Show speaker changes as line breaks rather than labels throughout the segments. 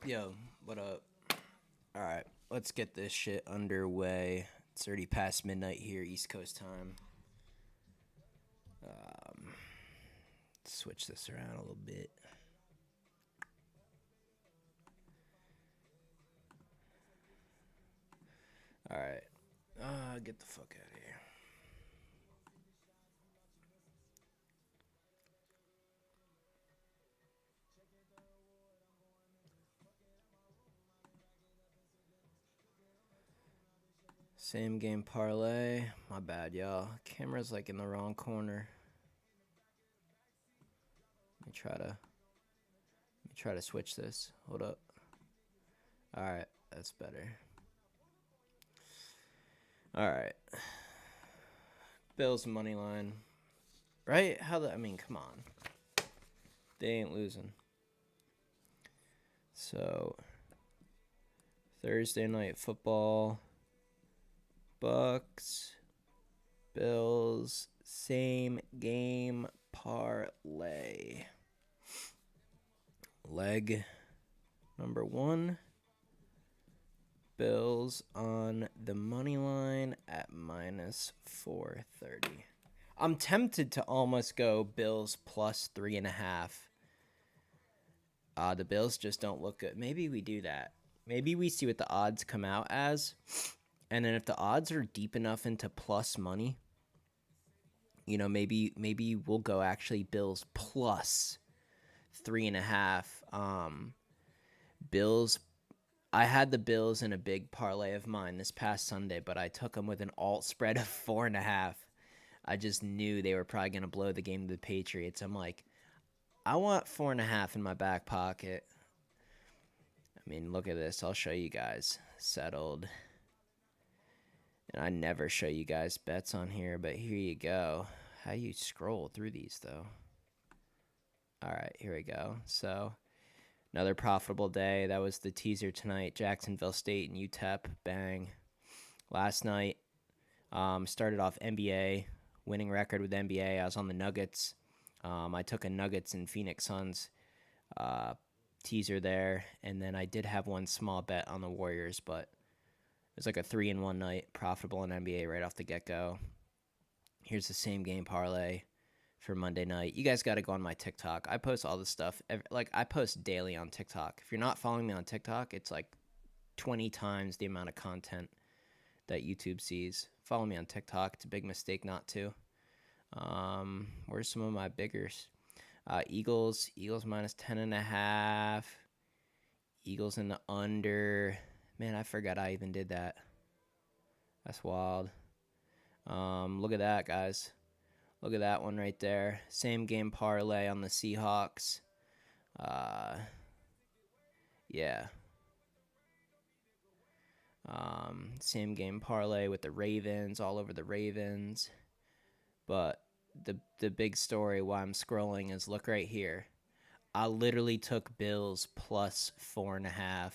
Yo, what up? All right, let's get this shit underway. It's already past midnight here, East Coast time. Um, Switch this around a little bit. All right, get the fuck out of here. Same game parlay. My bad, y'all. Camera's like in the wrong corner. Let me try to switch this. Hold up. All right, that's better. All right. Bills money line. Right? I mean, come on. They ain't losing. So, Thursday night football. Bucs, Bills, same game parlay. Leg number 1. Bills on the money line at minus 430. I'm tempted to almost go Bills plus 3.5. The Bills just don't look good. Maybe we do that. Maybe we see what the odds come out as. And then if the odds are deep enough into plus money, maybe we'll go actually Bills plus 3.5. Bills. I had the Bills in a big parlay of mine this past Sunday, but I took them with an alt spread of 4.5. I just knew they were probably going to blow the game to the Patriots. I'm like, I want 4.5 in my back pocket. I mean, look at this. I'll show you guys. Settled. And I never show you guys bets on here, but here you go. How do you scroll through these, though? All right, here we go. So, another profitable day. That was the teaser tonight. Jacksonville State and UTEP. Bang. Last night, started off NBA. Winning record with NBA. I was on the Nuggets. I took a Nuggets and Phoenix Suns teaser there. And then I did have one small bet on the Warriors, but it was like a 3-in-1 night, profitable in NBA right off the get-go. Here's the same game parlay for Monday night. You guys got to go on my TikTok. I post all this stuff. I post daily on TikTok. If you're not following me on TikTok, it's like 20 times the amount of content that YouTube sees. Follow me on TikTok. It's a big mistake not to. Where's some of my biggers? Eagles minus 10.5. Eagles in the under. Man, I forgot I even did that. That's wild. Look at that, guys. Look at that one right there. Same game parlay on the Seahawks. Yeah. Same game parlay with the Ravens, all over the Ravens. But the big story while I'm scrolling is look right here. I literally took Bills plus 4.5.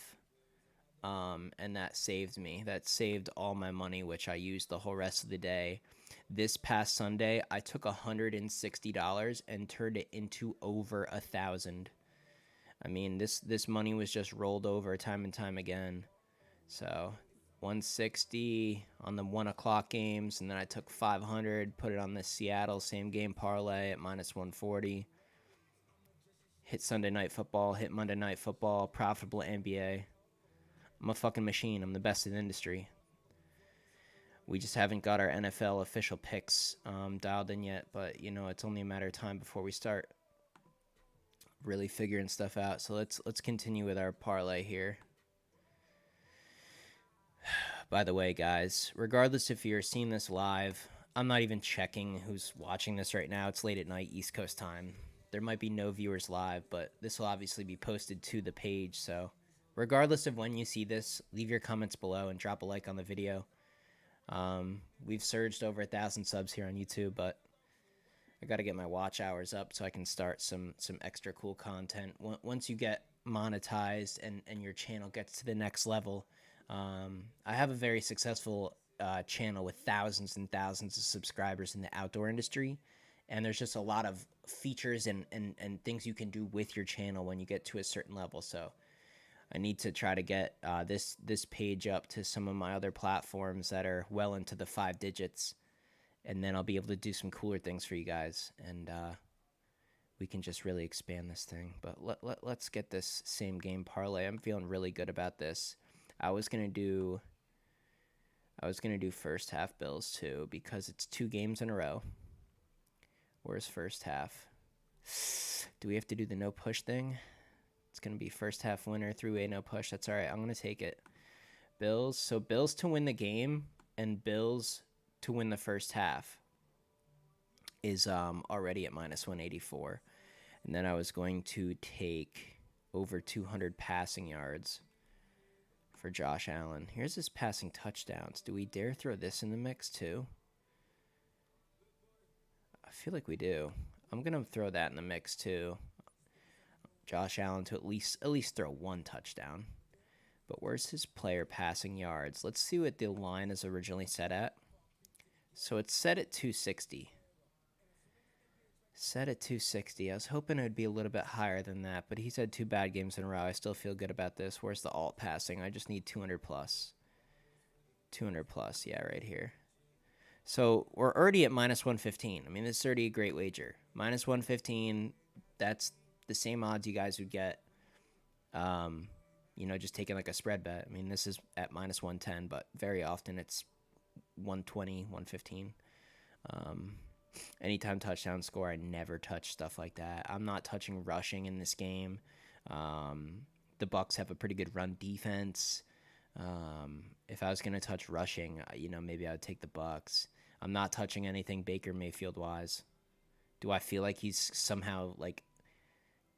And that saved me. That saved all my money, which I used the whole rest of the day. This past Sunday, I took $160 and turned it into over 1,000. I mean, this money was just rolled over time and time again. So 160 on the 1 o'clock games, and then I took 500, put it on the Seattle same game parlay at minus 140. Hit Sunday night football, hit Monday night football, profitable NBA. I'm a fucking machine. I'm the best in the industry. We just haven't got our NFL official picks dialed in yet, but it's only a matter of time before we start really figuring stuff out. So let's continue with our parlay here. By the way, guys, regardless if you're seeing this live, I'm not even checking who's watching this right now. It's late at night, East Coast time. There might be no viewers live, but this will obviously be posted to the page, so regardless of when you see this, leave your comments below and drop a like on the video. We've surged over 1,000 subs here on YouTube, but I got to get my watch hours up so I can start some extra cool content. Once you get monetized and your channel gets to the next level, I have a very successful channel with thousands and thousands of subscribers in the outdoor industry, and there's just a lot of features and things you can do with your channel when you get to a certain level. So I need to try to get this page up to some of my other platforms that are well into the 5 digits, and then I'll be able to do some cooler things for you guys, and we can just really expand this thing. But let's get this same game parlay. I'm feeling really good about this. I was gonna do first half Bills too because it's 2 games in a row. Where's first half? Do we have to do the no push thing? It's going to be first half winner, 3-way no push. That's all right. I'm going to take it. Bills. So Bills to win the game and Bills to win the first half is already at minus 184. And then I was going to take over 200 passing yards for Josh Allen. Here's his passing touchdowns. Do we dare throw this in the mix too? I feel like we do. I'm going to throw that in the mix too. Josh Allen to at least throw 1 touchdown. But where's his player passing yards? Let's see what the line is originally set at. So it's set at 260. Set at 260. I was hoping it would be a little bit higher than that, but he's had 2 bad games in a row. I still feel good about this. Where's the alt passing? I just need 200 plus. 200 plus, yeah, right here. So we're already at minus 115. I mean, this is already a great wager. Minus 115, that's the same odds you guys would get, just taking like a spread bet. I mean, this is at minus 110, but very often it's 120, 115. Anytime touchdown score, I never touch stuff like that. I'm not touching rushing in this game. The Bucs have a pretty good run defense. If I was going to touch rushing, maybe I would take the Bucs. I'm not touching anything Baker Mayfield-wise. Do I feel like he's somehow,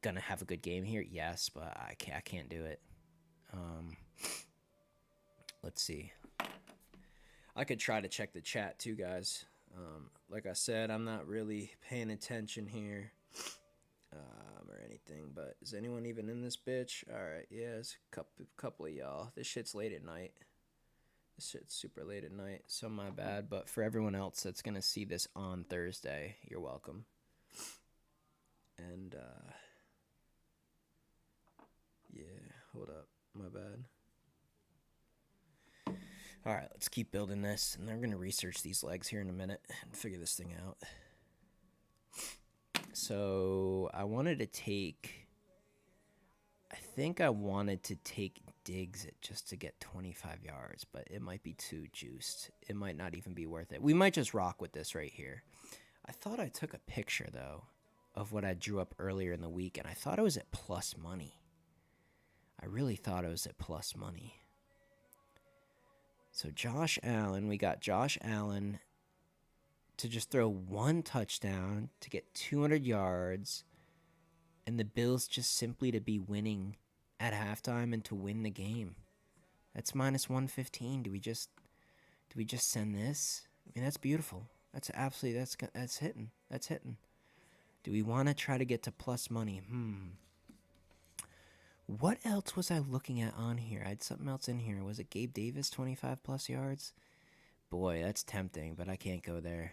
going to have a good game here? Yes, but I can't do it. Let's see. I could try to check the chat too, guys. Like I said, I'm not really paying attention here or anything, but is anyone even in this bitch? All right, yeah, it's a couple of y'all. This shit's late at night. This shit's super late at night, so my bad. But for everyone else that's going to see this on Thursday, you're welcome. And, yeah, hold up. My bad. All right, let's keep building this, and I'm going to research these legs here in a minute and figure this thing out. So I wanted to take Diggs just to get 25 yards, but it might be too juiced. It might not even be worth it. We might just rock with this right here. I thought I took a picture, though, of what I drew up earlier in the week, and I thought it was at plus money. I really thought it was at plus money. So Josh Allen, we got Josh Allen to just throw 1 touchdown to get 200 yards, and the Bills just simply to be winning at halftime and to win the game. That's minus 115. Do we just send this? I mean, that's beautiful. That's absolutely that's hitting. That's hitting. Do we want to try to get to plus money? What else was I looking at on here? I had something else in here. Was it Gabe Davis, 25 plus yards? Boy, that's tempting, but I can't go there.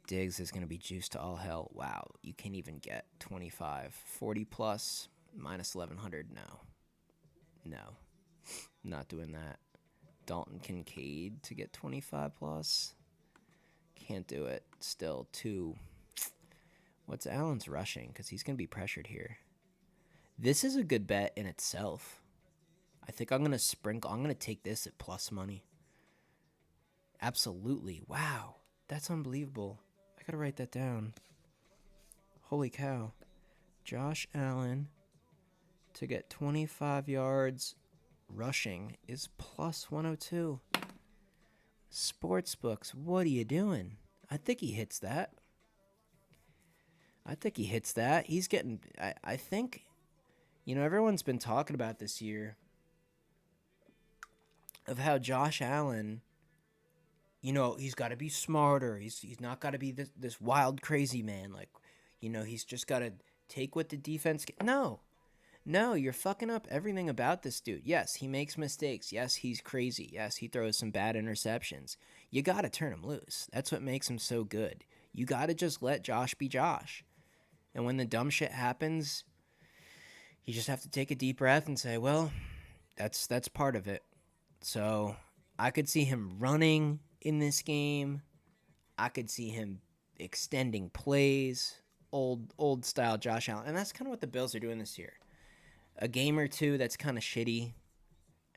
Diggs is going to be juiced to all hell. Wow, you can't even get 25. 40 plus, minus 1,100. No. Not doing that. Dalton Kincaid to get 25 plus. Can't do it. Still, 2. What's Allen's rushing? Because he's going to be pressured here. This is a good bet in itself. I think I'm going to take this at plus money. Absolutely. Wow. That's unbelievable. I got to write that down. Holy cow. Josh Allen to get 25 yards rushing is plus 102. Sportsbooks, what are you doing? I think he hits that. He's getting, I think, everyone's been talking about this year of how Josh Allen, he's got to be smarter. He's not got to be this wild, crazy man. He's just got to take what the defense No, you're fucking up everything about this dude. Yes, he makes mistakes. Yes, he's crazy. Yes, he throws some bad interceptions. You got to turn him loose. That's what makes him so good. You got to just let Josh be Josh. And when the dumb shit happens, You just have to take a deep breath and say, well, that's part of it. So I could see him running in this game. I could see him extending plays, old style Josh Allen. And that's kind of what the Bills are doing this year. A game or two that's kind of shitty,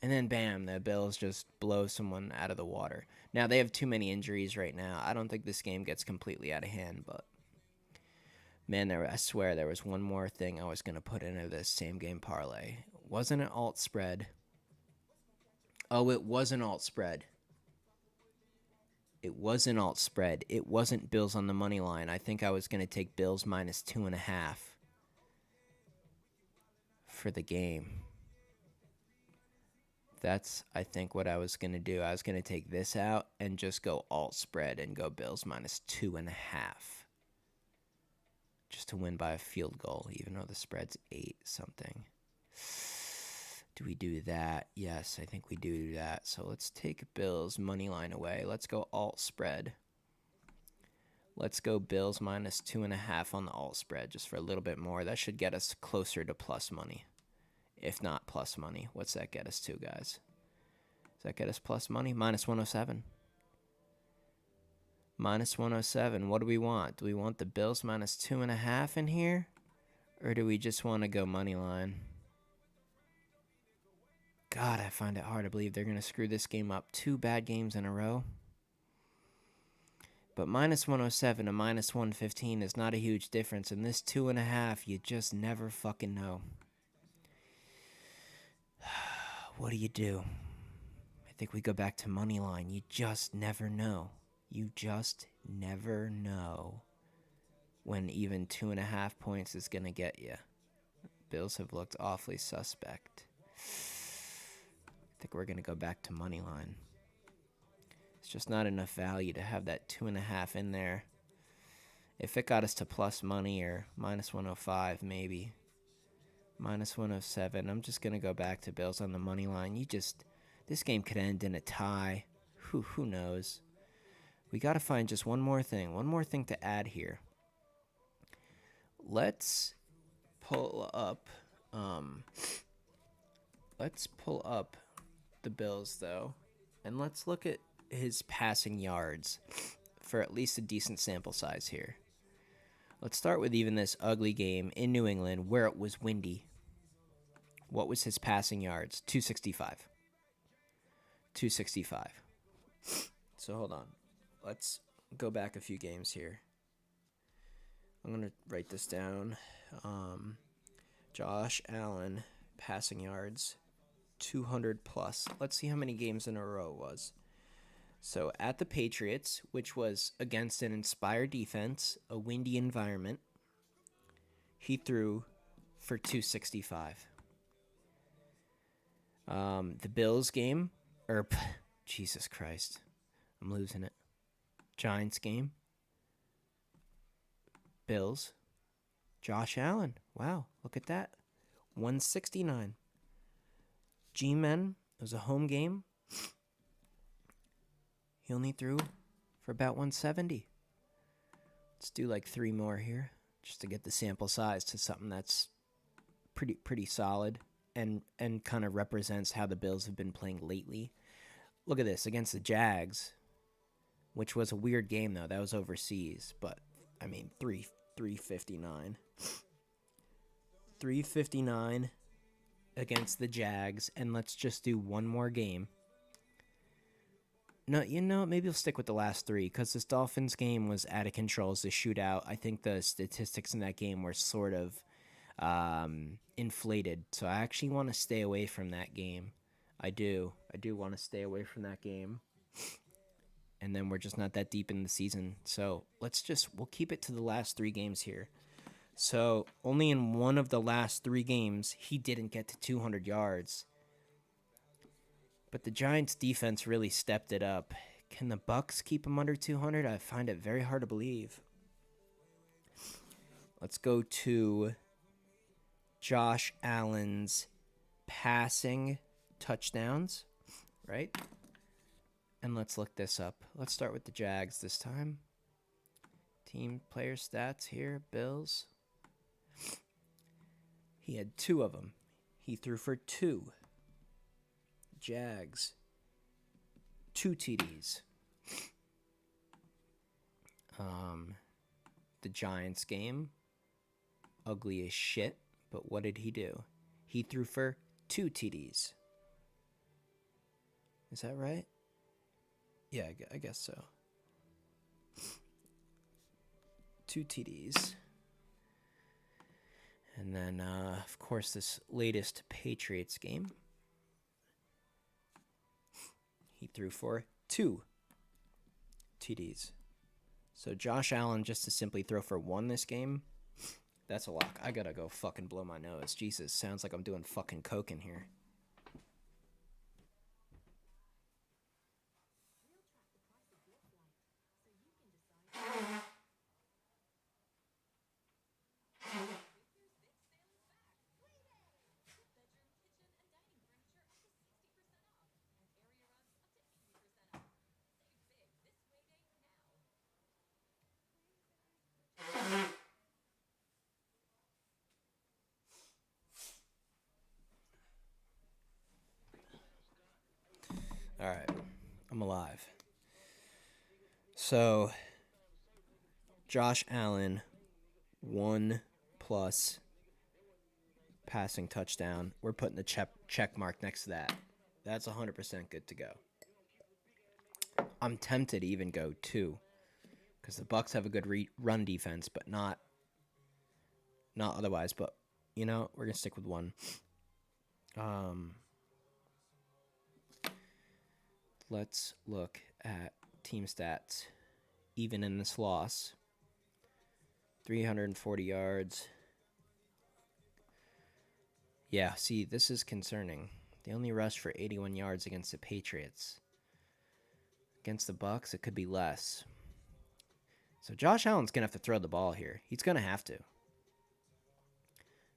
and then bam, the Bills just blow someone out of the water. Now, they have too many injuries right now. I don't think this game gets completely out of hand, but man, I swear there was one more thing I was going to put into this same game parlay. Wasn't an alt spread. Oh, it was an alt spread. It was an alt spread. It wasn't Bills on the money line. I think I was going to take Bills minus 2.5 for the game. That's, I think, what I was going to do. I was going to take this out and just go alt spread and go Bills minus 2.5. Just to win by a field goal, even though the spread's 8 something. Do we do that? Yes, I think we do that. So let's take Bills money line away. Let's go alt spread. Let's go Bills minus 2.5 on the alt spread just for a little bit more. That should get us closer to plus money. If not plus money. What's that get us to, guys? Does that get us plus money? Minus 107. Minus 107. What do we want? Do we want the Bills minus 2.5 in here? Or do we just want to go money line? God, I find it hard to believe they're going to screw this game up. 2 bad games in a row. But minus 107 to minus 115 is not a huge difference. And this 2.5, you just never fucking know. What do? I think we go back to money line. You just never know. You just never know when even 2.5 points is going to get you. Bills have looked awfully suspect. I think we're going to go back to money line. It's just not enough value to have that 2.5 in there. If it got us to plus money or minus 105, maybe. Minus 107. I'm just going to go back to Bills on the money line. This game could end in a tie. Who knows? We got to find just one more thing to add here. Let's pull up the Bills, though, and let's look at his passing yards for at least a decent sample size here. Let's start with even this ugly game in New England where it was windy. What was his passing yards? 265. 265. So hold on. Let's go back a few games here. I'm going to write this down. Josh Allen, passing yards, 200 plus. Let's see how many games in a row it was. So at the Patriots, which was against an inspired defense, a windy environment, he threw for 265. The Bills game, Jesus Christ, I'm losing it. Giants game, Bills, Josh Allen. Wow, look at that. 169. G-Men, it was a home game. He only threw for about 170. Let's do like 3 more here just to get the sample size to something that's pretty solid and kind of represents how the Bills have been playing lately. Look at this against the Jags, which was a weird game though. That was overseas, but I mean 359. 359 against the Jags, and let's just do one more game. No, maybe we'll stick with the last 3 because this Dolphins game was out of control as a shootout. I think the statistics in that game were sort of inflated, so I actually want to stay away from that game. I do want to stay away from that game. And then we're just not that deep in the season, so we'll keep it to the last 3 games here. So only in one of the last 3 games, he didn't get to 200 yards. But the Giants' defense really stepped it up. Can the Bucs keep him under 200? I find it very hard to believe. Let's go to Josh Allen's passing touchdowns, right? And let's look this up. Let's start with the Jags this time. Team player stats here, Bills. He had 2 of them. He threw for 2. Jags, 2 TDs. The Giants game, ugly as shit, but what did he do? He threw for 2 TDs. Is that right? Yeah, I guess so. 2 TDs. And then, of course, this latest Patriots game, he threw for 2 TDs. So Josh Allen, just to simply throw for 1 this game, that's a lock. I gotta go fucking blow my nose. Jesus, sounds like I'm doing fucking coke in here. All right, I'm alive. So, Josh Allen, 1+ passing touchdown. We're putting the check mark next to that. That's 100% good to go. I'm tempted to even go 2, because the Bucs have a good run defense, but not otherwise. But you know, we're gonna stick with 1. Let's look at team stats. Even in this loss, 340 yards. Yeah, see, this is concerning. They only rushed for 81 yards against the Patriots. Against the Bucs, it could be less. So Josh Allen's going to have to throw the ball here. He's going to have to.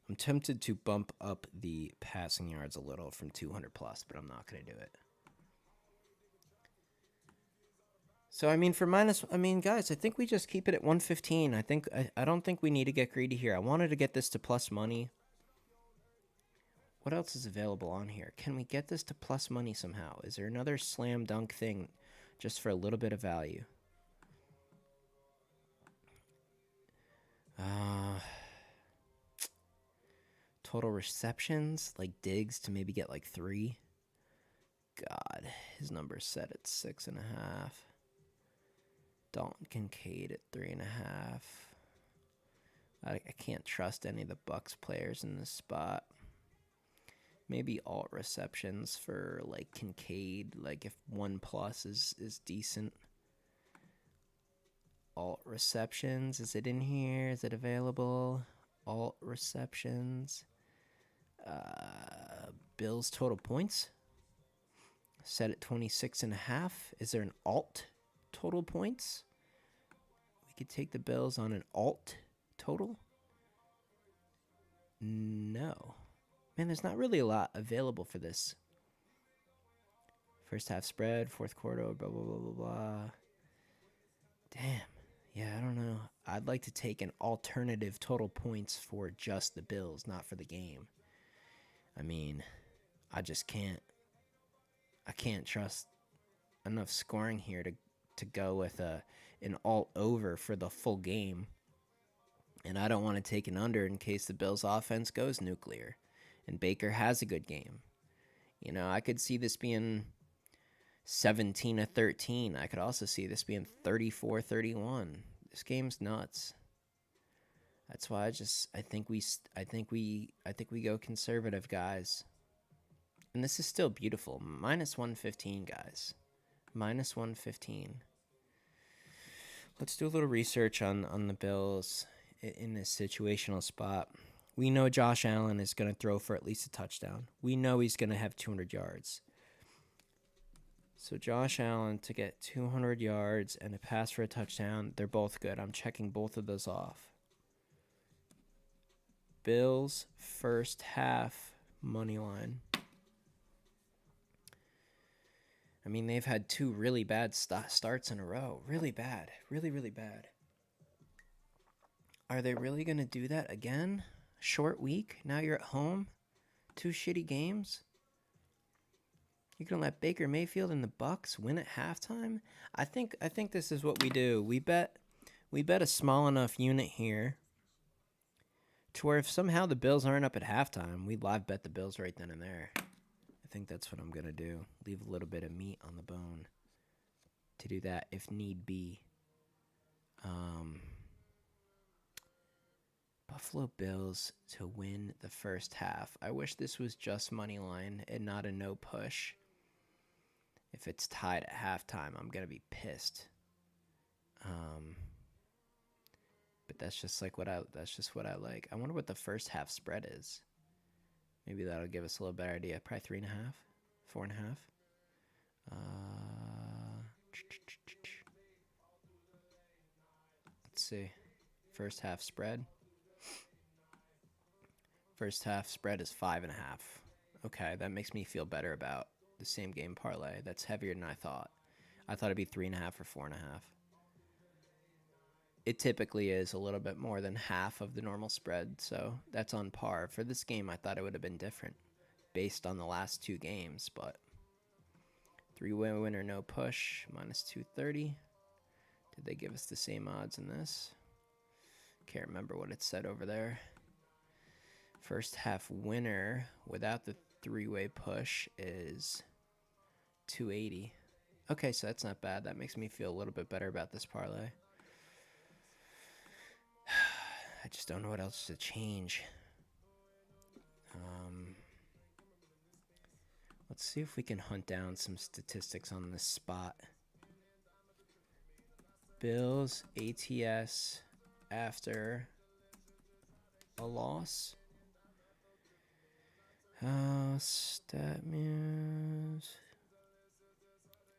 I'm tempted to bump up the passing yards a little from 200+, but I'm not going to do it. So, guys, I think we just keep it at 115. I don't think we need to get greedy here. I wanted to get this to plus money. What else is available on here? Can we get this to plus money somehow? Is there another slam dunk thing just for a little bit of value? Total receptions, like Diggs to maybe get like 3. God, his number's set at 6.5. Dalton Kincaid at 3.5. I can't trust any of the Bucs players in this spot. Maybe alt receptions for like Kincaid, like if 1+ is decent. Alt receptions, is it in here? Is it available? Alt receptions. Bills total points set at 26.5. Is there an alt total points? We could take the Bills on an alt total. No. Man, there's not really a lot available for this. First half spread, fourth quarter, blah, blah, blah, blah, blah. Damn. Yeah, I don't know. I'd like to take an alternative total points for just the Bills, not for the game. I mean, I just can't. I can't trust enough scoring here to go with an alt over for the full game. And I don't want to take an under in case the Bills' offense goes nuclear and Baker has a good game. You know, I could see this being 17-13. I could also see this being 34-31. This game's nuts. That's why I think we go conservative, guys. And this is still beautiful. -115, guys. -115. Let's do a little research on the Bills in this situational spot. We know Josh Allen is going to throw for at least a touchdown. We know he's going to have 200 yards. So Josh Allen to get 200 yards and a pass for a touchdown, they're both good. I'm checking both of those off. Bills first half money line. I mean, they've had 2 really bad starts in a row. Really bad. Really, really bad. Are they really going to do that again? Short week. Now you're at home. 2 shitty games. You're gonna let Baker Mayfield and the Bucs win at halftime? I think this is what we do. We bet a small enough unit here to where if somehow the Bills aren't up at halftime, we live bet the Bills right then and there. I think that's what I'm gonna do. Leave a little bit of meat on the bone to do that if need be. Buffalo Bills to win the first half. I wish this was just money line and not a no push. If it's tied at halftime, I'm gonna be pissed. But that's just what I like. I wonder what the first half spread is. Maybe that'll give us a little better idea. Probably 3.5, 4.5. Let's see. First half spread. First half spread is 5.5. Okay, that makes me feel better about the same game parlay. That's heavier than I thought. I thought it'd be 3.5 or 4.5. It typically is a little bit more than half of the normal spread, so that's on par. For this game, I thought it would have been different based on the last 2 games, but 3-way winner, no push, minus 230. Did they give us the same odds in this? Can't remember what it said over there. First half winner without the 3-way push is 280. Okay, so that's not bad. That makes me feel a little bit better about this parlay. I just don't know what else to change. Let's see if we can hunt down some statistics on this spot. Bills ATS after a loss. Stat news.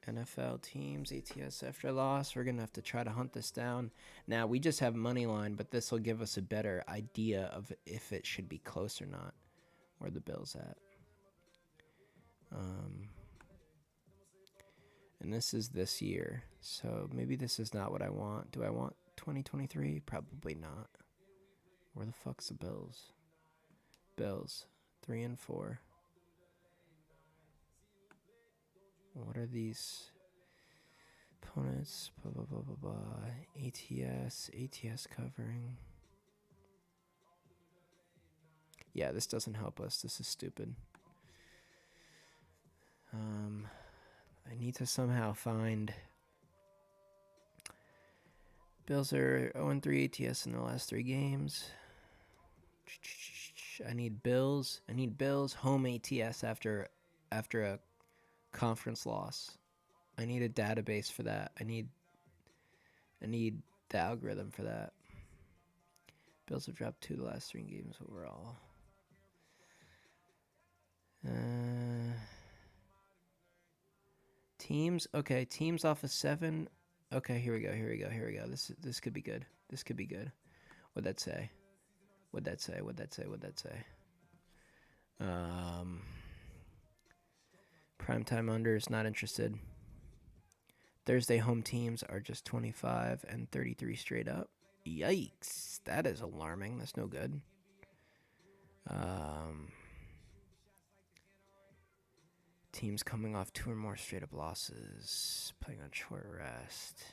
NFL teams ATS after a loss. We're going to have to try to hunt this down. Now, we just have money line, but this will give us a better idea of if it should be close or not. Where the Bills at. And this is this year. So maybe this is not what I want. Do I want 2023? Probably not. Where the fuck's the Bills? Bills. 3-4. What are these opponents? Blah, blah, blah, blah, blah. ATS covering. Yeah, this doesn't help us. This is stupid. I need to somehow find... Bills are 0-3 ATS in the last 3 games. I need Bills. Home ATS after a conference loss. I need a database for that. I need the algorithm for that. Bills have dropped 2 of the last 3 games overall. Teams. Okay, teams off of 7. Okay, here we go. This could be good. What'd that say? Primetime unders, not interested. Thursday home teams are just 25 and 33 straight up. Yikes. That is alarming. That's no good. Teams coming off 2 or more straight up losses. Playing on short rest.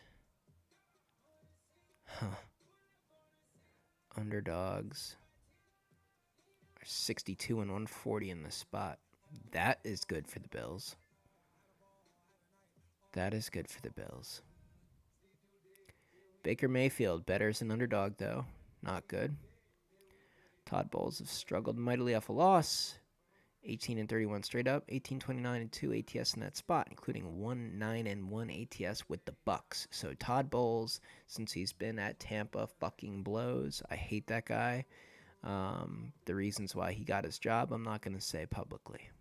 Underdogs are 62 and 140 in this spot. That is good for the Bills. Baker Mayfield, better as an underdog, though. Not good. Todd Bowles have struggled mightily off a loss. 18 and 31 straight up. 18, 29 and 2 ATS in that spot, including 1, 9 and 1 ATS with the Bucs. So Todd Bowles, since he's been at Tampa, fucking blows. I hate that guy. The reasons why he got his job, I'm not going to say publicly.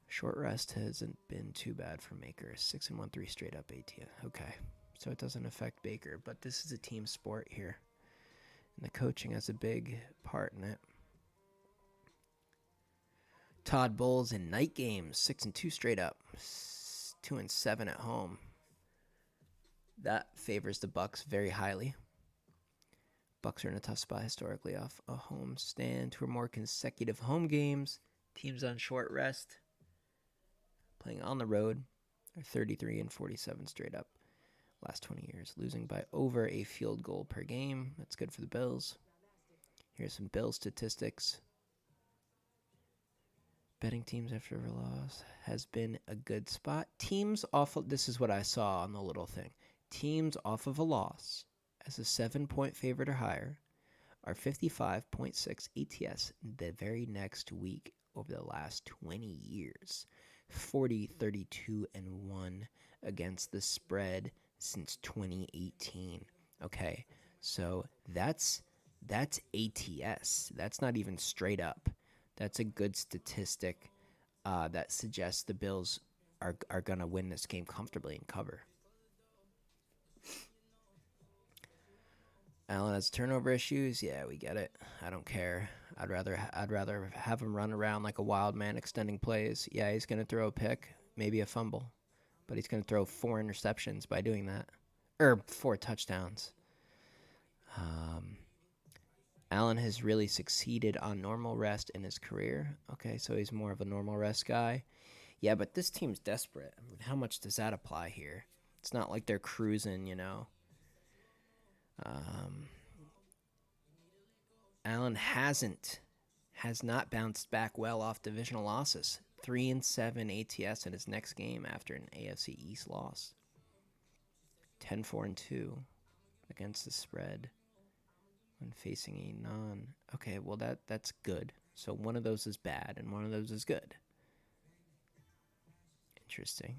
Short rest hasn't been too bad for Baker. 6 and 1, 3 straight up ATS. Okay, so it doesn't affect Baker, but this is a team sport here, and the coaching has a big part in it. Todd Bowles in night games, 6 and 2 straight up, 2 and 7 at home. That favors the Bucs very highly. Bucs are in a tough spot historically off a home stand. 2 or more consecutive home games. Teams on short rest. Playing on the road are 33 and 47 straight up. Last 20 years, losing by over a field goal per game. That's good for the Bills. Here's some Bills statistics. Betting teams after a loss has been a good spot. Teams off of, this is what I saw on the little thing. Teams off of a loss as a 7-point favorite or higher are 55.6 ATS the very next week over the last 20 years. 40, 32, and 1 against the spread since 2018. Okay, so that's ATS. That's not even straight up. That's a good statistic that suggests the Bills are going to win this game comfortably and cover. Allen has turnover issues. Yeah, we get it. I don't care. I'd rather have him run around like a wild man extending plays. Yeah, he's going to throw a pick, maybe a fumble, but he's going to throw 4 interceptions by doing that. Or 4 touchdowns. Allen has really succeeded on normal rest in his career. Okay, so he's more of a normal rest guy. Yeah, but this team's desperate. I mean, how much does that apply here? It's not like they're cruising, you know. Allen has not bounced back well off divisional losses. 3-7 ATS in his next game after an AFC East loss. 10-4-2 against the spread when facing a non. Okay, well that's good. So one of those is bad and one of those is good. Interesting.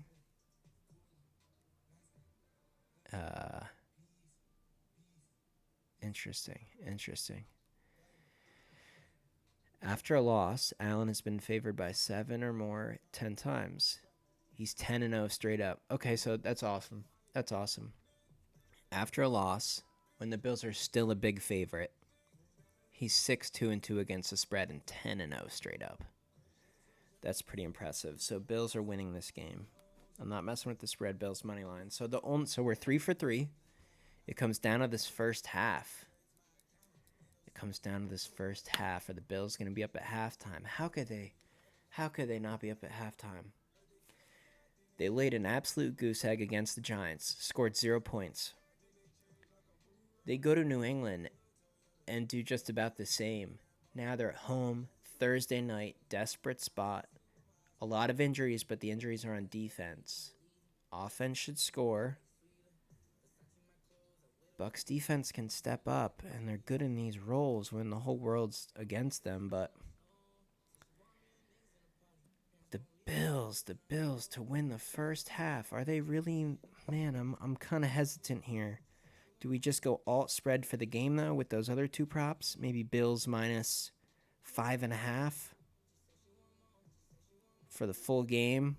Interesting. After a loss, Allen has been favored by 7 or more 10 times. He's 10-0 straight up. Okay, so that's awesome. That's awesome. After a loss, when the Bills are still a big favorite, he's 6-2-2 against the spread and 10-0 straight up. That's pretty impressive. So Bills are winning this game. I'm not messing with the spread. Bills money line. So we're 3 for 3. It comes down to this first half. Are the Bills going to be up at halftime? How could they not be up at halftime? They laid an absolute goose egg against the Giants, scored 0 points. They go to New England and do just about the same. Now they're at home, Thursday night, desperate spot. A lot of injuries, but the injuries are on defense. Offense should score. Bucs defense can step up, and they're good in these roles when the whole world's against them, but the Bills to win the first half, are they really? Man, I'm kind of hesitant here. Do we just go alt spread for the game, though, with those other 2 props? Maybe Bills minus 5.5 for the full game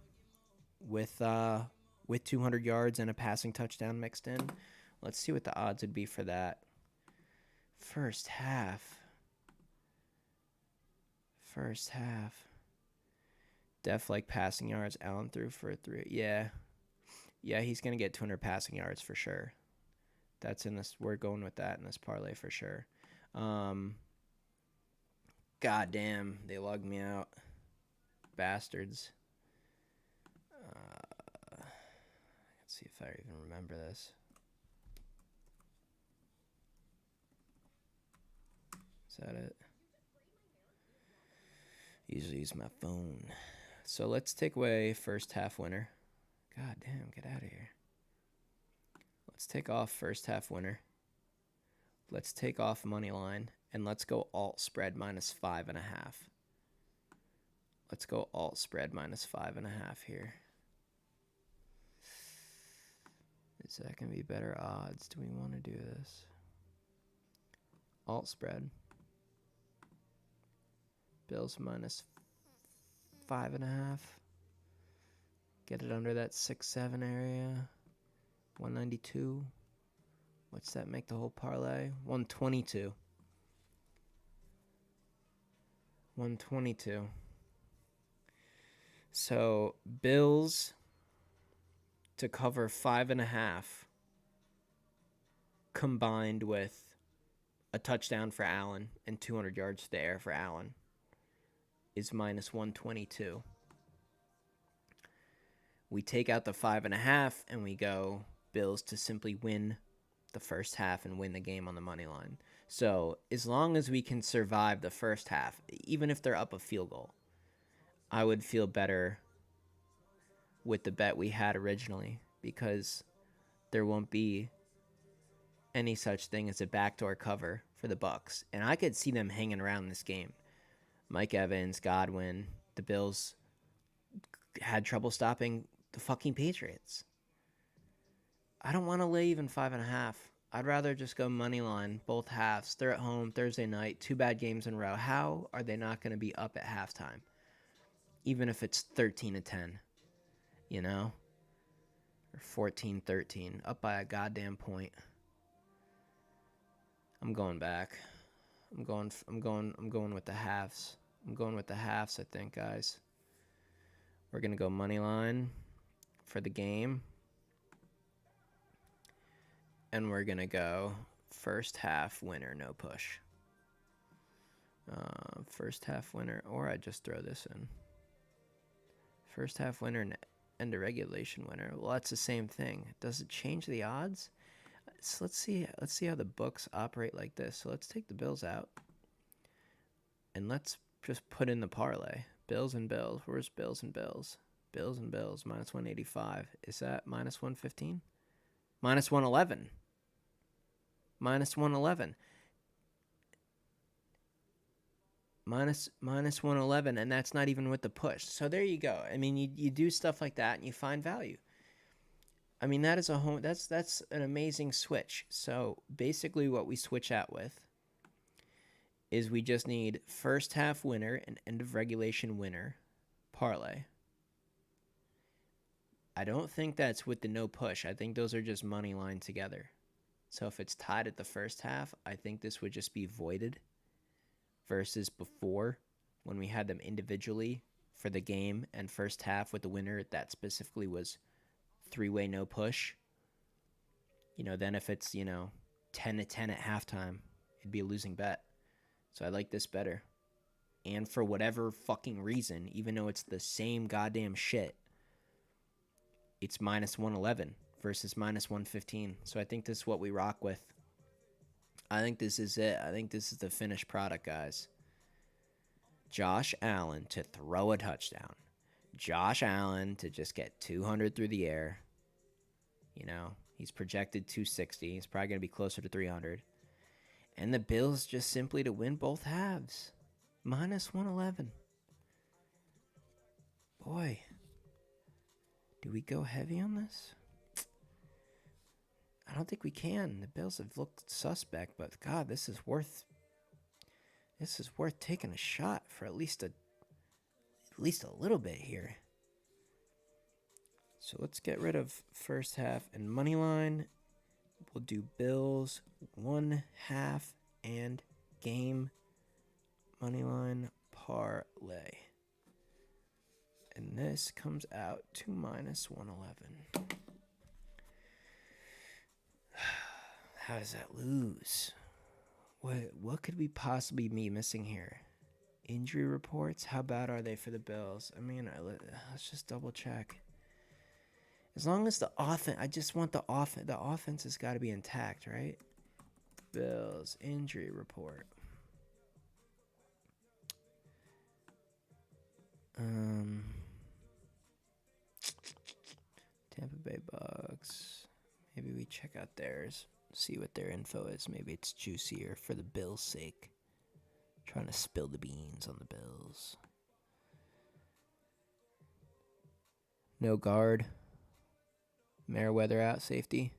with 200 yards and a passing touchdown mixed in. Let's see what the odds would be for that. First half. Def like passing yards. Allen threw for 3. Yeah, he's going to get 200 passing yards for sure. That's in this. We're going with that in this parlay for sure. God damn, they logged me out. Bastards. Let's see if I even remember this. Is that it? Usually use my phone. So let's take away first half winner. God damn, get out of here. Let's take off first half winner. Let's take off money line. And let's go alt spread minus 5.5. Let's go alt spread minus 5.5 here. Is that going to be better odds? Do we want to do this? Alt spread. Bills minus 5.5. Get it under that 6-7 area. 192. What's that make the whole parlay? 122. 122. So Bills to cover 5.5 combined with a touchdown for Allen and 200 yards to the air for Allen is minus 122. We take out the 5.5 and we go Bills to simply win the first half and win the game on the money line. So as long as we can survive the first half, even if they're up a field goal, I would feel better with the bet we had originally, because there won't be any such thing as a backdoor cover for the Bucs. And I could see them hanging around this game. Mike Evans, Godwin, the Bills had trouble stopping the fucking Patriots. I don't want to lay even 5.5. I'd rather just go money line, both halves. They're at home Thursday night, 2 bad games in a row. How are they not going to be up at halftime? Even if it's 13-10, you know? Or 14-13, up by a goddamn point. I'm going back. I'm going with the halves. I'm going with the halves, I think, guys. We're going to go money line for the game. And we're going to go first half winner, no push. First half winner, or I just throw this in. First half winner and end of regulation winner. Well, that's the same thing. Does it change the odds? So let's see how the books operate like this. So let's take the Bills out. And let's just put in the parlay. Bills and Bills. Where's Bills and Bills? Bills and Bills, minus 185. Is that minus 115? Minus 111. Minus 111. Minus 111, and that's not even with the push. So there you go. I mean, you do stuff like that, and you find value. I mean, that is that's an amazing switch. So basically what we switch out with is we just need first half winner and end of regulation winner parlay. I don't think that's with the no push. I think those are just money line together. So if it's tied at the first half, I think this would just be voided versus before when we had them individually for the game and first half with the winner that specifically was 3-way no push. Then if it's, 10-10 at halftime, it'd be a losing bet. So I like this better. And for whatever fucking reason, even though it's the same goddamn shit, it's minus 111 versus minus 115. So I think this is what we rock with. I think this is it. I think this is the finished product, guys. Josh Allen to throw a touchdown. Josh Allen to just get 200 through the air. He's projected 260. He's probably going to be closer to 300. And the Bills just simply to win both halves. Minus 111. Boy, do we go heavy on this? I don't think we can. The Bills have looked suspect, but God, this is worth taking a shot for at least a little bit here. So let's get rid of first half and money line. We'll do Bills 1 half and game money line parlay. And this comes out to minus 111. How does that lose? What could we possibly be missing here? Injury reports? How bad are they for the Bills? I mean, let's just double check. As long as the offense, I just want the offense. The offense has got to be intact, right? Bills injury report. Tampa Bay Bucs. Maybe we check out theirs. See what their info is. Maybe it's juicier for the Bills' sake. Trying to spill the beans on the Bills. No guard. Merriweather out, safety.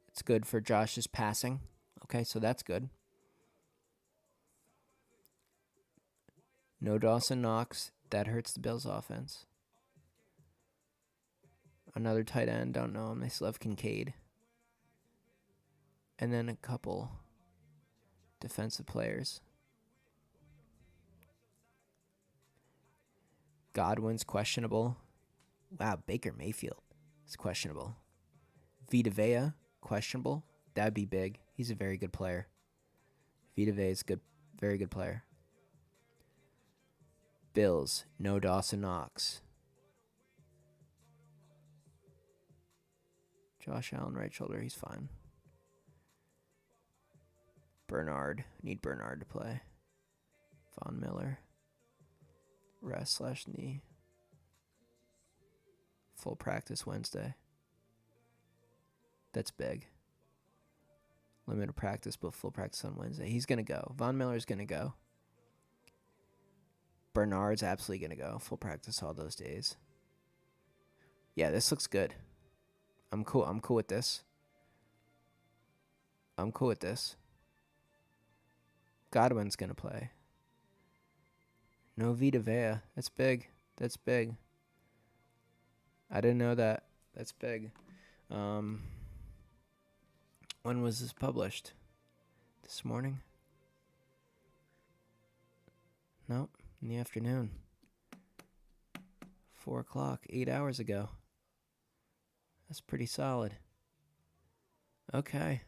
It's good for Josh's passing. Okay, so that's good. No Dawson Knox. That hurts the Bills' offense. Another tight end. Don't know him. They still have Kincaid. And then a couple defensive players. Godwin's questionable. Wow, Baker Mayfield is questionable. Vita Vea, questionable. That'd be big. He's a very good player. Vita Vea is good, very good player. Bills, no Dawson Knox. Josh Allen, right shoulder, he's fine. Bernard, need Bernard to play. Von Miller, rest/knee. Full practice Wednesday. That's big. Limited practice, but full practice on Wednesday. He's going to go. Von Miller's going to go. Bernard's absolutely going to go. Full practice all those days. Yeah, this looks good. I'm cool. I'm cool with this. Godwin's going to play. No Vita Vea. That's big. I didn't know that. That's big. When was this published? This morning? Nope. In the afternoon. 4 o'clock. 8 hours ago. That's pretty solid. Okay.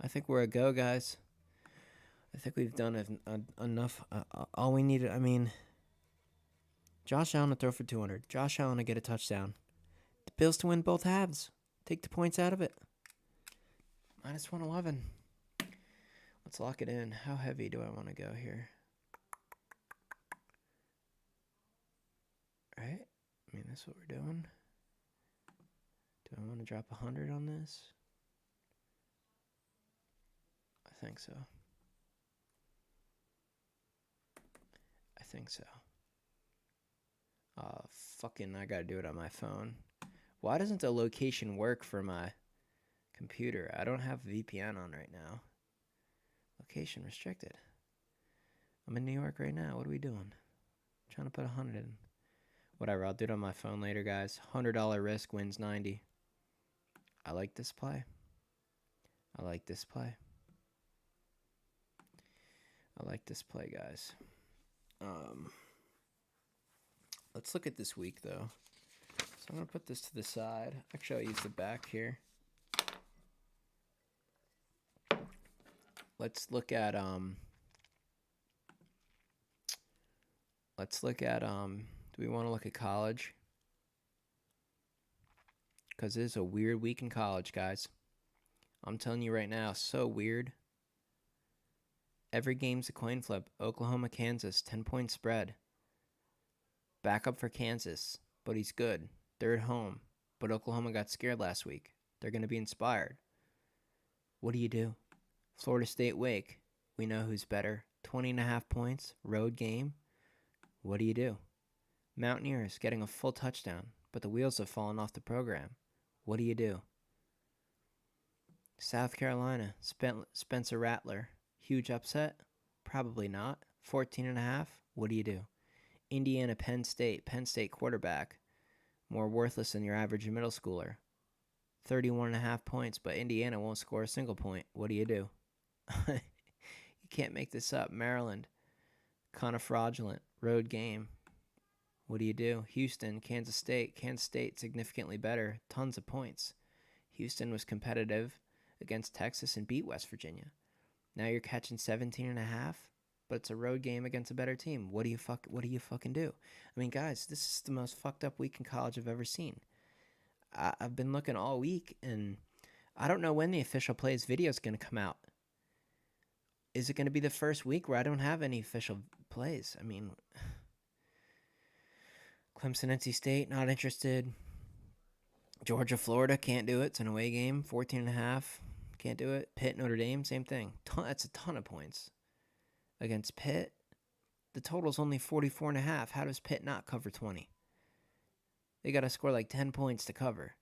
I think we're a go, guys. I think we've done enough. All we needed, Josh Allen to throw for 200. Josh Allen to get a touchdown. The Bills to win both halves. Take the points out of it. Minus 111. Let's lock it in. How heavy do I want to go here? Right? That's what we're doing. Do I want to drop 100 on this? I think so. I gotta do it on my phone. Why doesn't the location work for my computer? I don't have VPN on right now. Location restricted. I'm in New York right now. What are we doing? I'm trying to put 100 in. Whatever, I'll do it on my phone later, guys. $100 risk wins 90. I like this play. Guys. Let's look at this week, though. So I'm going to put this to the side. Actually, I'll use the back here. Let's look at, do we want to look at college? Because it is a weird week in college, guys. I'm telling you right now, so weird. Every game's a coin flip. Oklahoma, Kansas, 10-point spread. Backup for Kansas, but he's good. They're at home, but Oklahoma got scared last week. They're going to be inspired. What do you do? Florida State, Wake. We know who's better. 20.5 points, road game. What do you do? Mountaineers getting a full touchdown, but the wheels have fallen off the program. What do you do? South Carolina, Spencer Rattler. Huge upset? Probably not. 14.5. What do you do? Indiana, Penn State quarterback. More worthless than your average middle schooler. 31.5 points, but Indiana won't score a single point. What do? You can't make this up. Maryland, kind of fraudulent. Road game. What do you do? Houston, Kansas State. Kansas State significantly better. Tons of points. Houston was competitive against Texas and beat West Virginia. Now you're catching 17.5, but it's a road game against a better team. What do you fucking do? Guys, this is the most fucked up week in college I've ever seen. I've been looking all week, and I don't know when the official plays video is going to come out. Is it going to be the first week where I don't have any official plays? Clemson, NC State, not interested. Georgia, Florida, can't do it. It's an away game, 14.5. Can't do it. Pitt, Notre Dame, same thing. That's a ton of points. Against Pitt, the total's only 44.5. How does Pitt not cover 20? They got to score like 10 points to cover.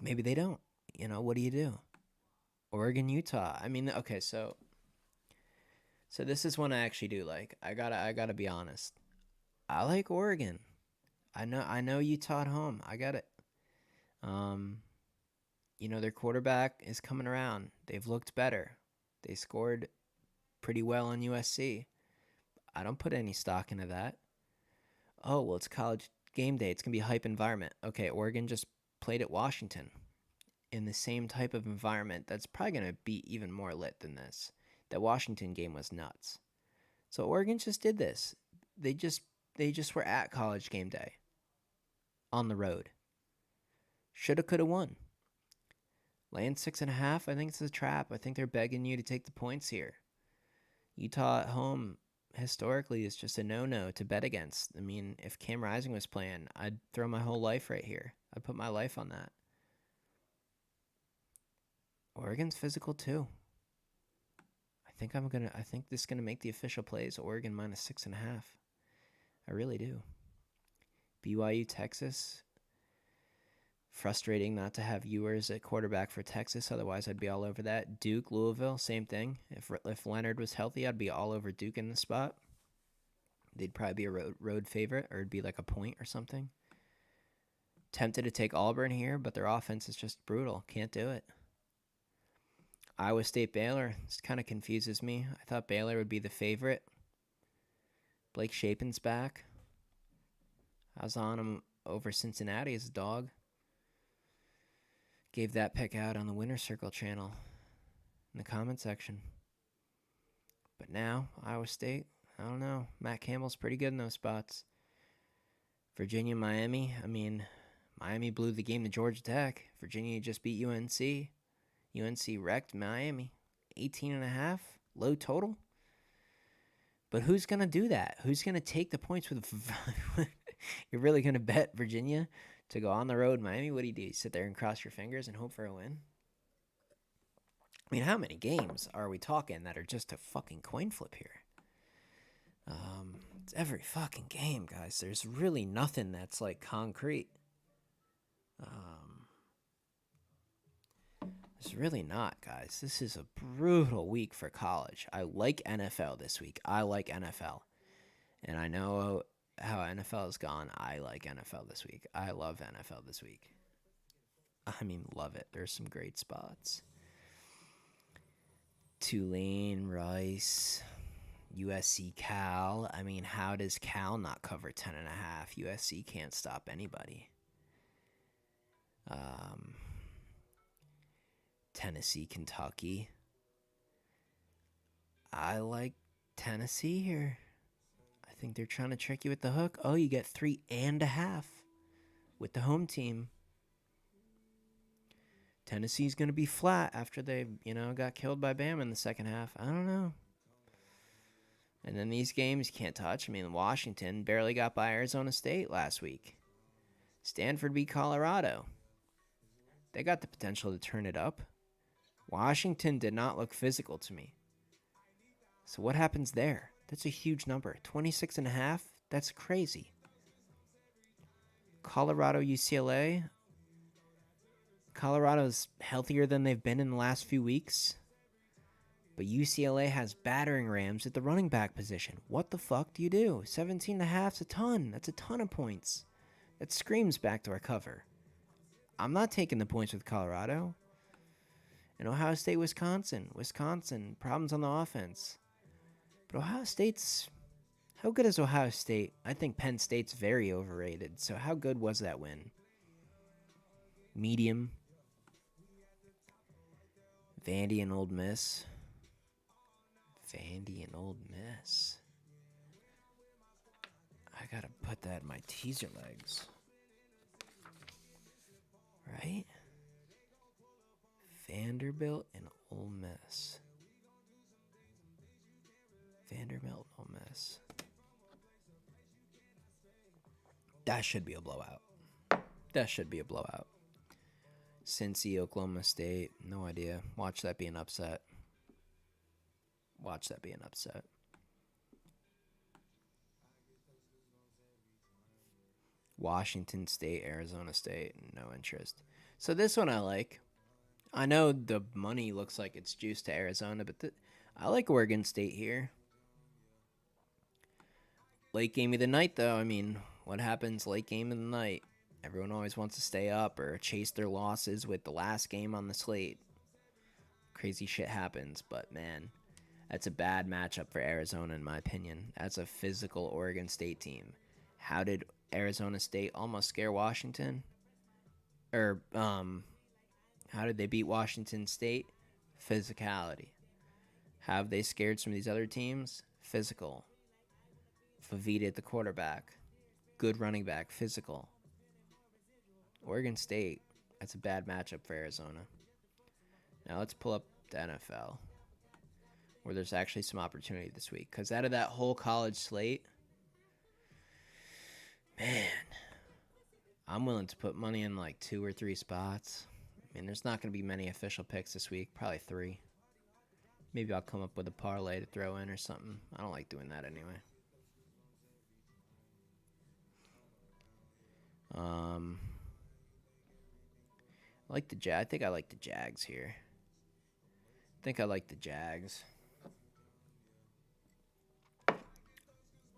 Maybe they don't. What do you do? Oregon, Utah. Okay, so this is one I actually do like. I gotta be honest. I like Oregon. I know Utah at home. I got it. Their quarterback is coming around. They've looked better. They scored pretty well on USC. I don't put any stock into that. Oh, well, it's college game day. It's going to be a hype environment. Okay, Oregon just played at Washington. in the same type of environment that's probably going to be even more lit than this. That Washington game was nuts. So Oregon just did this. They just they just were at college game day on the road. Shoulda, coulda won. Laying 6.5, I think it's a trap. I think they're begging you to take the points here. Utah at home historically is just a no-no to bet against. I mean, if Cam Rising was playing, I'd throw my whole life right here. I'd put my life on that. Oregon's physical too. I think this is gonna make the official plays. Oregon minus 6.5. I really do. BYU Texas. Frustrating not to have Ewers at quarterback for Texas. Otherwise, I'd be all over that. Duke, Louisville, same thing. If Leonard was healthy, I'd be all over Duke in the spot. They'd probably be a road favorite, or it'd be like a point or something. Tempted to take Auburn here, but their offense is just brutal. Can't do it. Iowa State, Baylor. This kind of confuses me. I thought Baylor would be the favorite. Blake Shapen's back. I was on him over Cincinnati as a dog. Gave that pick out on the Winner Circle channel in the comment section. But now, Iowa State, I don't know. Matt Campbell's pretty good in those spots. Virginia, Miami. I mean, Miami blew the game to Georgia Tech. Virginia just beat UNC. UNC wrecked Miami. 18.5, low total. But who's going to do that? Who's going to take the points with... You're really going to bet Virginia to go on the road Miami? What do? You sit there and cross your fingers and hope for a win? I mean, how many games are we talking that are just a fucking coin flip here? It's every fucking game, guys. There's really nothing that's like concrete. It's really not, guys. This is a brutal week for college. I like NFL this week. I like NFL. And I know how NFL has gone. I like NFL this week. I love NFL this week. I mean, love it. There's some great spots. Tulane, Rice, USC, Cal. I mean, how does Cal not cover 10.5? USC can't stop anybody. Tennessee, Kentucky. I like Tennessee here. I think they're trying to trick you with the hook. Oh, you get 3.5 with the home team. Tennessee's going to be flat after they, got killed by Bama in the second half. I don't know. And then these games you can't touch. I mean, Washington barely got by Arizona State last week. Stanford beat Colorado. They got the potential to turn it up. Washington did not look physical to me. So what happens there? That's a huge number. 26.5? That's crazy. Colorado, UCLA. Colorado's healthier than they've been in the last few weeks. But UCLA has battering rams at the running back position. What the fuck do you do? 17.5 is a ton. That's a ton of points. That screams backdoor cover. I'm not taking the points with Colorado. And Ohio State, Wisconsin. Wisconsin, problems on the offense. But Ohio State's... How good is Ohio State? I think Penn State's very overrated. So how good was that win? Medium. Vandy and Old Miss. Vandy and Old Miss. I gotta put that in my teaser legs. Right? Vanderbilt and Ole Miss. Vanderbilt and Ole Miss. That should be a blowout. That should be a blowout. Cincy, Oklahoma State. No idea. Watch that be an upset. Watch that be an upset. Washington State, Arizona State. No interest. So this one I like. I know the money looks like it's juiced to Arizona, but I like Oregon State here. Late game of the night, though. I mean, what happens late game of the night? Everyone always wants to stay up or chase their losses with the last game on the slate. Crazy shit happens, but man, that's a bad matchup for Arizona in my opinion. That's a physical Oregon State team. How did Arizona State almost scare Washington? How did they beat Washington State? Physicality. How have they scared some of these other teams? Physical. Favita at the quarterback. Good running back. Physical. Oregon State. That's a bad matchup for Arizona. Now let's pull up the NFL, where there's actually some opportunity this week. Because out of that whole college slate, man, I'm willing to put money in like 2 or 3 spots. I mean, there's not going to be many official picks this week. Probably 3. Maybe I'll come up with a parlay to throw in or something. I don't like doing that anyway. I think I like the Jags here. I think I like the Jags.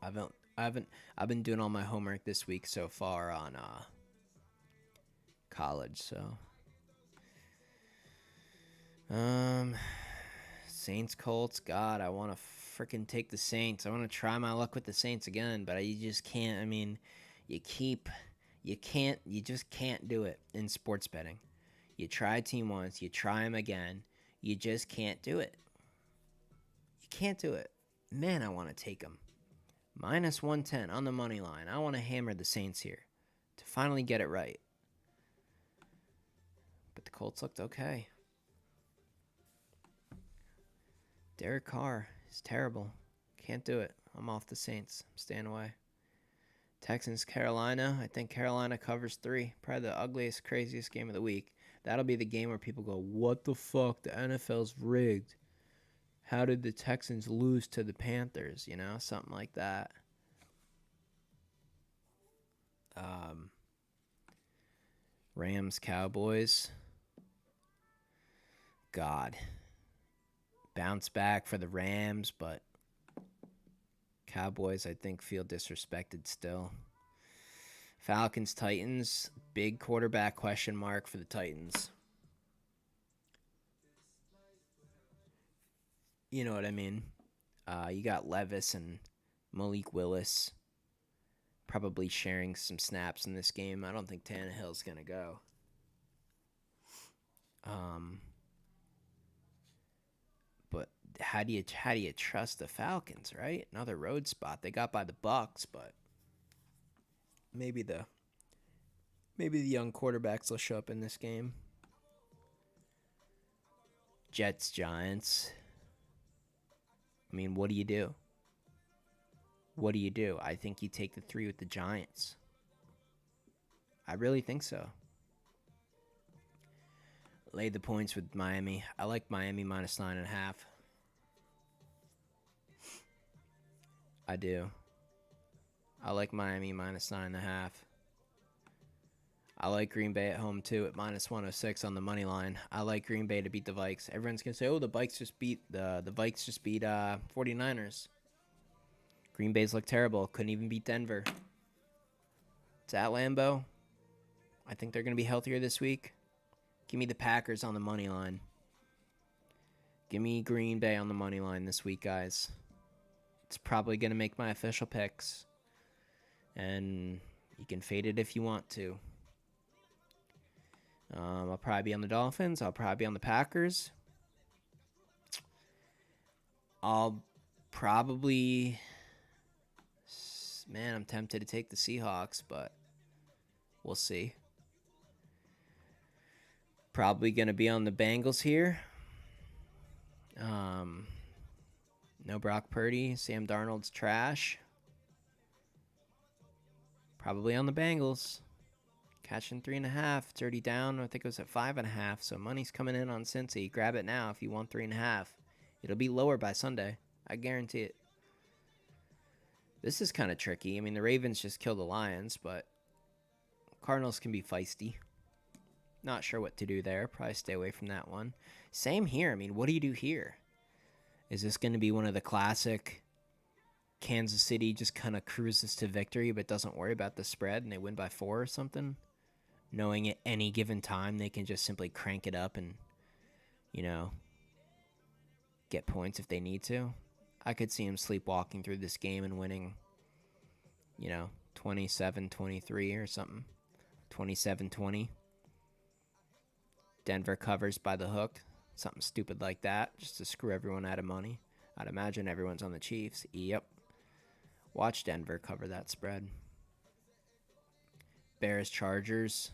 I've been doing all my homework this week so far on college, so Saints Colts. God, I want to freaking take the Saints. I want to try my luck with the Saints again, but you just can't. I mean, you just can't do it in sports betting. You try a team once, you try them again, you just can't do it. You can't do it. Man, I want to take them. Minus 110 on the money line. I want to hammer the Saints here to finally get it right. But the Colts looked okay. Derek Carr is terrible. Can't do it. I'm off the Saints. I'm staying away. Texans, Carolina. I think Carolina covers 3. Probably the ugliest, craziest game of the week. That'll be the game where people go, what the fuck? The NFL's rigged. How did the Texans lose to the Panthers? You know, something like that. Rams, Cowboys. God. Bounce back for the Rams, but Cowboys, I think, feel disrespected still. Falcons, Titans. Big quarterback question mark for the Titans. You know what I mean? You got Levis and Malik Willis probably sharing some snaps in this game. I don't think Tannehill's going to go. But how do you trust the Falcons, right? Another road spot. They got by the Bucs, but maybe the young quarterbacks will show up in this game. Jets, Giants. I mean, what do you do? What do you do? I think you take the 3 with the Giants. I really think so. Lay the points with Miami. I like Miami minus 9.5. I do. I like Miami minus 9.5. I like Green Bay at home too at minus 106 on the money line. I like Green Bay to beat the Vikes. Everyone's gonna say, "Oh, the Vikes just beat 49ers." Green Bay's look terrible. Couldn't even beat Denver. It's at Lambeau. I think they're gonna be healthier this week. Give me the Packers on the money line. Give me Green Bay on the money line this week, guys. It's probably gonna make my official picks, and you can fade it if you want to. I'll probably be on the Dolphins. I'll probably be on the Packers. I'm tempted to take the Seahawks, but we'll see. Probably going to be on the Bengals here. No Brock Purdy. Sam Darnold's trash. Probably on the Bengals. Catching 3.5. It's already down. I think it was at 5.5. So money's coming in on Cincy. Grab it now if you want 3.5. It'll be lower by Sunday. I guarantee it. This is kind of tricky. I mean, the Ravens just killed the Lions, but Cardinals can be feisty. Not sure what to do there. Probably stay away from that one. Same here. I mean, what do you do here? Is this going to be one of the classic Kansas City just kind of cruises to victory but doesn't worry about the spread and they win by 4 or something? Knowing at any given time they can just simply crank it up and, get points if they need to. I could see him sleepwalking through this game and winning, 27-23 or something. 27-20. Denver covers by the hook. Something stupid like that, just to screw everyone out of money. I'd imagine everyone's on the Chiefs. Yep. Watch Denver cover that spread. Bears, Chargers.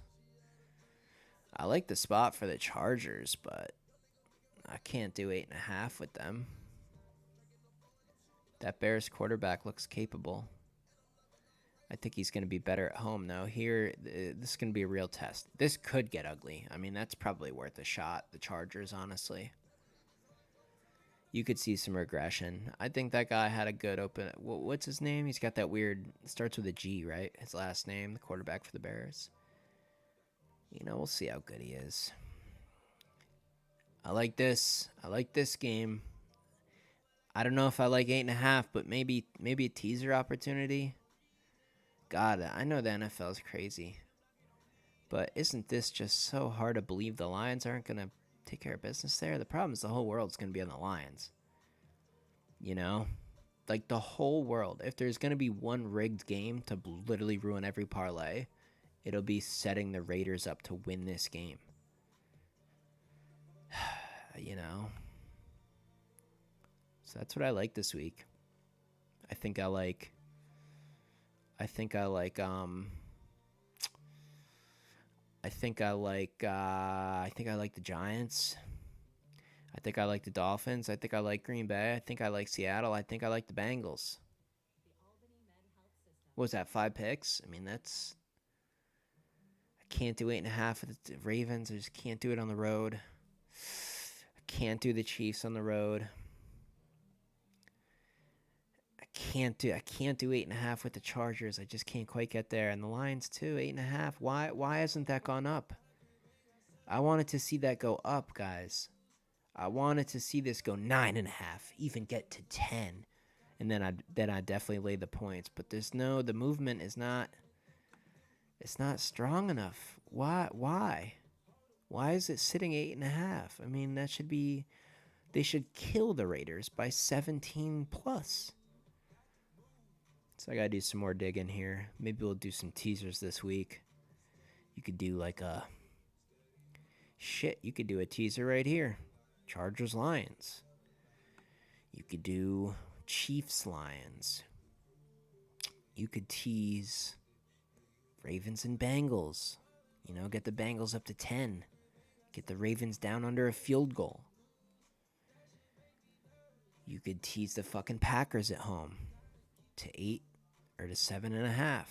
I like the spot for the Chargers, but I can't do 8.5 with them. That Bears quarterback looks capable. I think he's going to be better at home, though. Here, this is going to be a real test. This could get ugly. I mean, that's probably worth a shot, the Chargers, honestly. You could see some regression. I think that guy had a good open... What's his name? He's got that weird... Starts with a G, right? His last name, the quarterback for the Bears. You know, we'll see how good he is. I like this. I like this game. I don't know if I like 8.5, but maybe a teaser opportunity. God, I know the NFL is crazy. But isn't this just so hard to believe the Lions aren't going to take care of business there? The problem is the whole world's going to be on the Lions. You know? Like the whole world. If there's going to be one rigged game to literally ruin every parlay, it'll be setting the Raiders up to win this game. You know? So that's what I like this week. I think I like the Giants. I think I like the Dolphins. I think I like Green Bay. I think I like Seattle. I think I like the Bengals. What was that, 5 picks? I mean, that's... I can't do 8.5 with the Ravens. I just can't do it on the road. I can't do the Chiefs on the road. I can't do 8.5 with the Chargers. I just can't quite get there. And the Lions too, 8.5. Why hasn't that gone up? I wanted to see that go up, guys. I wanted to see this go 9.5, even get to 10, and then I definitely lay the points. But the movement is not. It's not strong enough. Why? Why is it sitting 8.5? I mean, that should be. They should kill the Raiders by 17 plus. So I gotta do some more digging here. Maybe we'll do some teasers this week. You could do like a. You could do a teaser right here. Chargers, Lions. You could do Chiefs, Lions. You could tease Ravens and Bengals. You know, get the Bengals up to 10. Get the Ravens down under a field goal. You could tease the fucking Packers at home to 8 or to 7.5.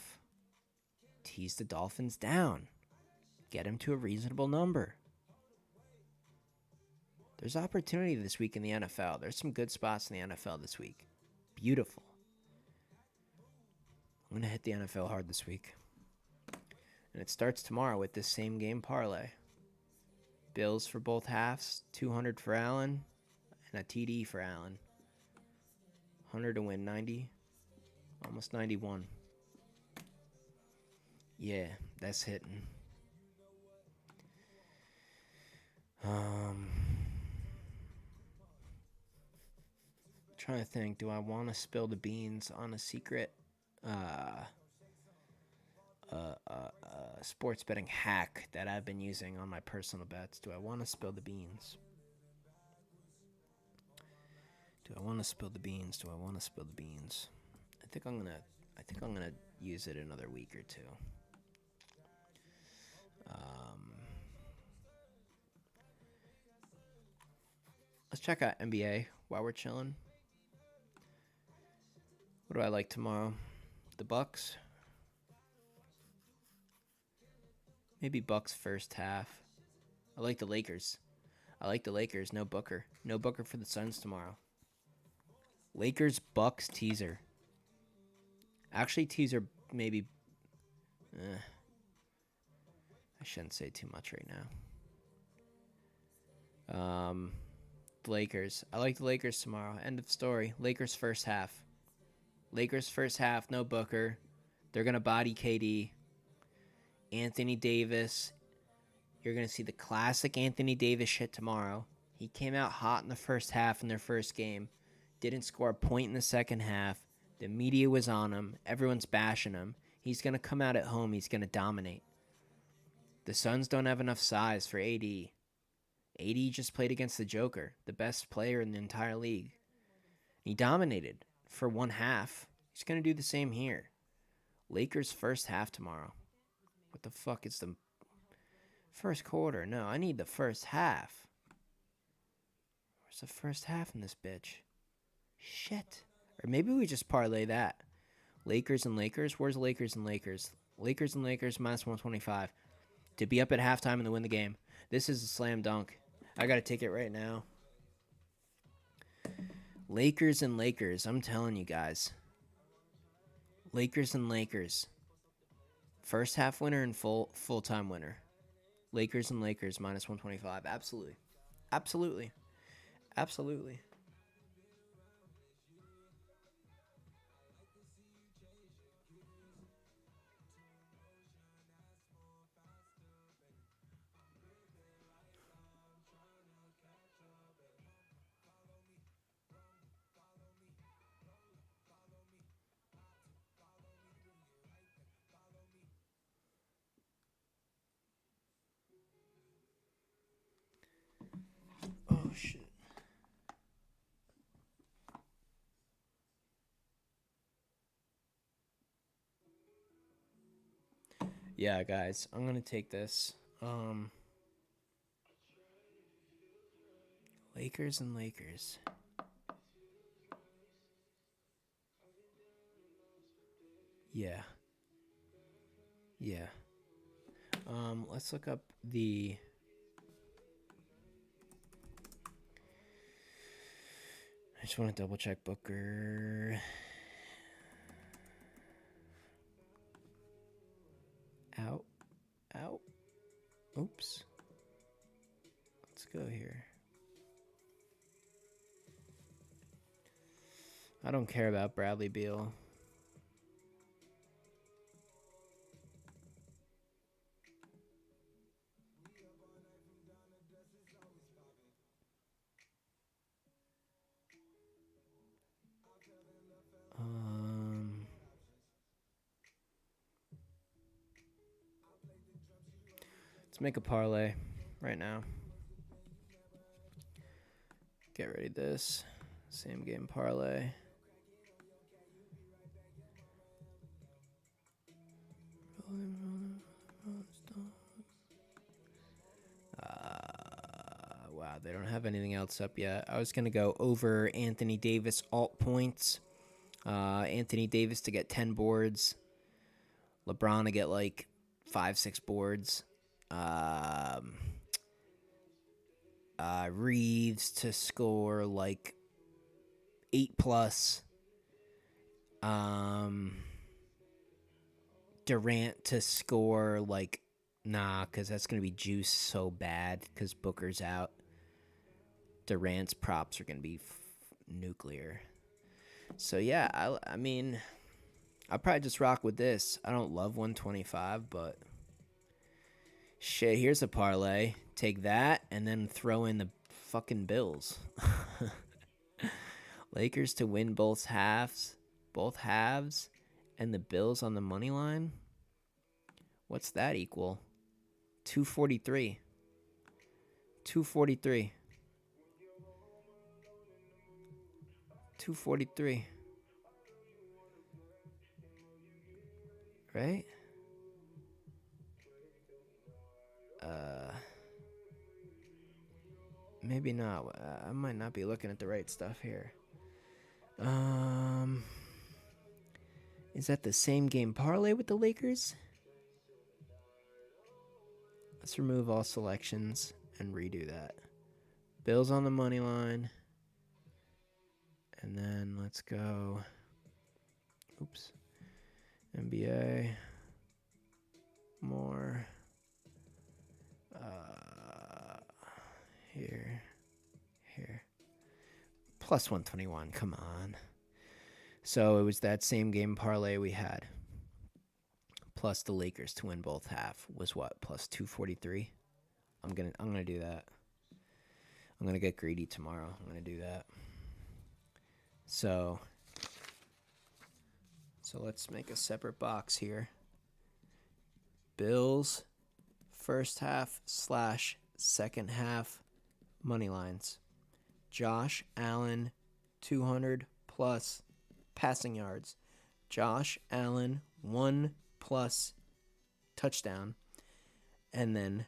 Tease the Dolphins down. Get them to a reasonable number. There's opportunity this week in the NFL. There's some good spots in the NFL this week. Beautiful. I'm going to hit the NFL hard this week. And it starts tomorrow with this same game parlay. Bills for both halves, 200 for Allen, and a TD for Allen. 100 to win, 90, almost 91. Yeah, that's hitting. Trying to think, do I want to spill the beans on a secret sports betting hack that I've been using on my personal bets? Do I want to spill the beans? I think I'm gonna use it another week or two. Let's check out NBA while we're chilling. What do I like tomorrow? The Bucs. Maybe Bucs first half. I like the Lakers. No Booker. No Booker for the Suns tomorrow. Lakers Bucs teaser. Actually, teaser maybe. I shouldn't say too much right now. The Lakers. I like the Lakers tomorrow. End of story. Lakers first half. No Booker. They're gonna body KD. Anthony Davis. You're gonna see the classic Anthony Davis shit tomorrow. He came out hot in the first half in their first game. Didn't score a point in the second half. The media was on him. Everyone's bashing him. He's going to come out at home. He's going to dominate. The Suns don't have enough size for AD. AD just played against the Joker, the best player in the entire league. He dominated for one half. He's going to do the same here. Lakers first half tomorrow. What the fuck is the first quarter? No, I need the first half. Where's the first half in this bitch? Shit. Or maybe we just parlay that. Lakers and Lakers. Where's Lakers and Lakers? Lakers and Lakers minus 125. To be up at halftime and to win the game. This is a slam dunk. I got to take it right now. Lakers and Lakers. I'm telling you guys. Lakers and Lakers. First half winner and full-time winner. Lakers and Lakers minus 125. Absolutely. Absolutely. Absolutely. Oh, shit. Yeah, guys, I'm going to take this. Lakers and Lakers. Yeah. Yeah. Let's look up the... I just want to double check Booker. Out. Out. Oops. Let's go here. I don't care about Bradley Beal. Let's make a parlay right now. Get ready this. Same game parlay. Wow, they don't have anything else up yet. I was going to go over Anthony Davis alt points. Anthony Davis to get 10 boards. LeBron to get like 5-6 boards. Reeves to score like 8+. Durant to score like, nah, because that's going to be juice so bad because Booker's out. Durant's props are going to be nuclear. So, yeah, I mean, I'll probably just rock with this. I don't love 125, but shit, here's a parlay. Take that and then throw in the fucking Bills. Lakers to win both halves, and the Bills on the money line. What's that equal? 243. 243. 243. Right? Maybe not. I might not be looking at the right stuff here. Is that the same game parlay with the Lakers? Let's remove all selections and redo that. Bills on the money line. And then let's go. Oops. NBA. More. Here. Plus 121. Come on. So it was that same game parlay we had. Plus the Lakers to win both half was what? Plus 243. I'm gonna do that. I'm gonna get greedy tomorrow. I'm gonna do that. So let's make a separate box here. Bills first half / second half money lines. Josh Allen, 200 plus passing yards. Josh Allen, 1 plus touchdown. And then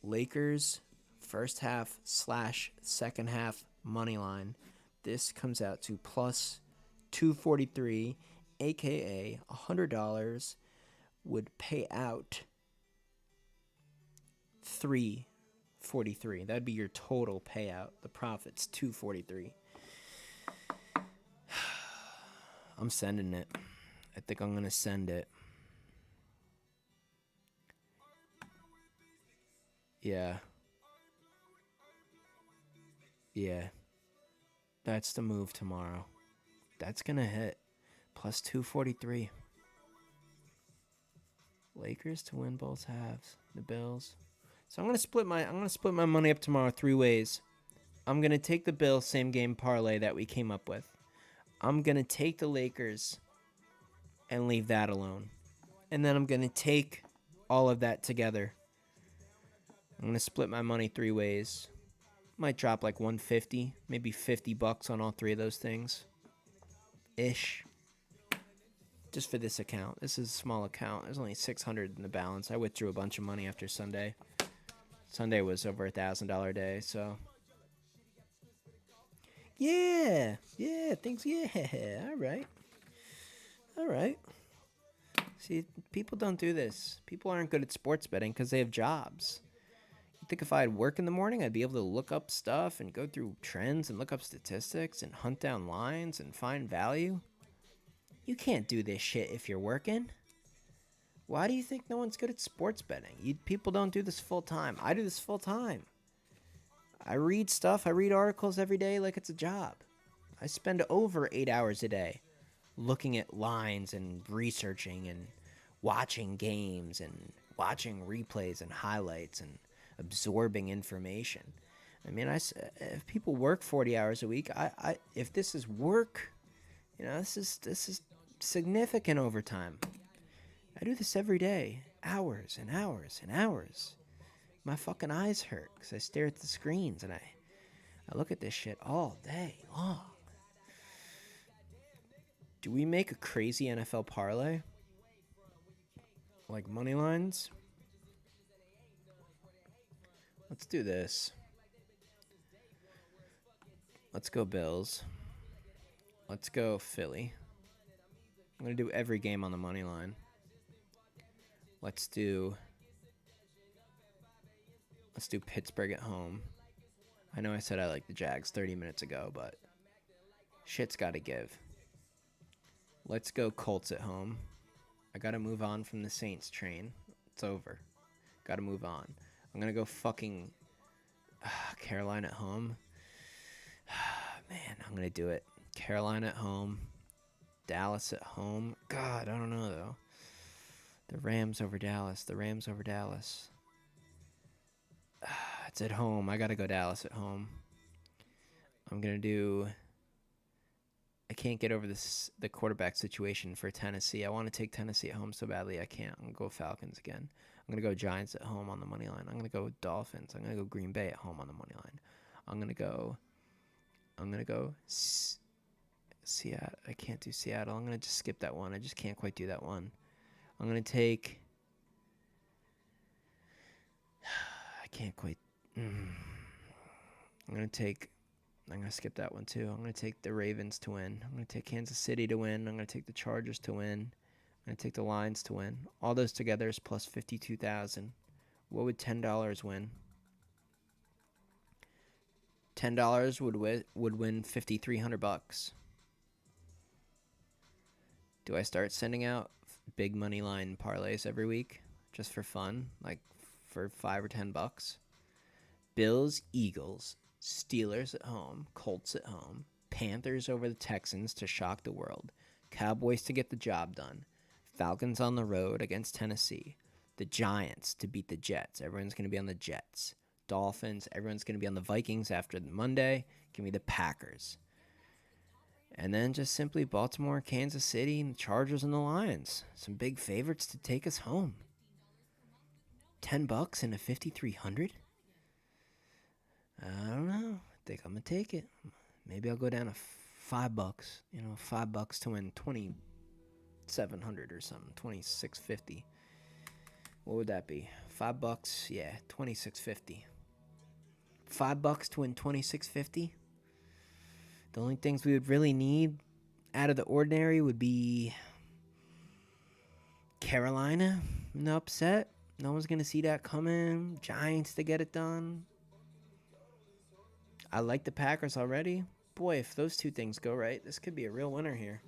Lakers first half / second half money line. This comes out to plus 243, aka $100 would pay out $343. That'd be your total payout. The profit's $243. I'm sending it. I think I'm gonna send it. Yeah. That's the move tomorrow. That's gonna hit. Plus 243. Lakers to win both halves. The Bills. So I'm gonna split my money up tomorrow 3 ways. I'm gonna take the Bills same game parlay that we came up with. I'm gonna take the Lakers and leave that alone. And then I'm gonna take all of that together. I'm gonna split my money 3 ways. Might drop like 150, maybe $50 on all 3 of those things. Ish. Just for this account. This is a small account. There's only 600 in the balance. I withdrew a bunch of money after Sunday. Sunday was over $1,000 day, so. Yeah, things, all right. See, people don't do this. People aren't good at sports betting because they have jobs. You think if I had work in the morning, I'd be able to look up stuff and go through trends and look up statistics and hunt down lines and find value? You can't do this shit if you're working. Why do you think no one's good at sports betting? People don't do this full time. I do this full time. I read stuff. I read articles every day like it's a job. I spend over 8 hours a day looking at lines and researching and watching games and watching replays and highlights and absorbing information. I mean, if people work 40 hours a week, if this is work, this is significant overtime. I do this every day, hours and hours and hours. My fucking eyes hurt because I stare at the screens and I look at this shit all day long. Do we make a crazy NFL parlay? Like money lines? Let's do this. Let's go Bills. Let's go Philly. I'm going to do every game on the money line. Let's do Pittsburgh at home. I know I said I like the Jags 30 minutes ago, but shit's got to give. Let's go Colts at home. I got to move on from the Saints train. It's over. Got to move on. I'm going to go fucking Carolina at home. Man, I'm going to do it. Carolina at home. Dallas at home. God, I don't know, though. The Rams over Dallas. It's at home. I got to go Dallas at home. I'm going to do... I can't get over the quarterback situation for Tennessee. I want to take Tennessee at home so badly I can't. I'm going to go Falcons again. I'm going to go Giants at home on the money line. I'm going to go Dolphins. I'm going to go Green Bay at home on the money line. I'm going to go Seattle. I can't do Seattle. I'm going to just skip that one. I just can't quite do that one. I'm going to take... I can't quite... I'm going to skip that one too. I'm going to take the Ravens to win. I'm going to take Kansas City to win. I'm going to take the Chargers to win. I'm going to take the Lions to win. All those together is plus 52,000. What would $10 win? $10 would win $5,300. Do I start sending out big money line parlays every week just for fun, like for $5 or $10? Bills, Eagles, Steelers at home, Colts at home, Panthers over the Texans to shock the world, Cowboys to get the job done, Falcons on the road against Tennessee, the Giants to beat the Jets. Everyone's going to be on the Jets. Dolphins, everyone's going to be on the Vikings after Monday. Give me the Packers. And then just simply Baltimore, Kansas City, and the Chargers and the Lions. Some big favorites to take us home. $10 into 5,300? I don't know. I think I'm gonna take it. Maybe I'll go down to $5. $5 to win 2,700 or something. 2,650. What would that be? $5. Yeah, 2,650. $5 to win 2,650. The only things we would really need out of the ordinary would be Carolina, an upset. No one's gonna see that coming. Giants to get it done. I like the Packers already. Boy, if those two things go right, this could be a real winner here.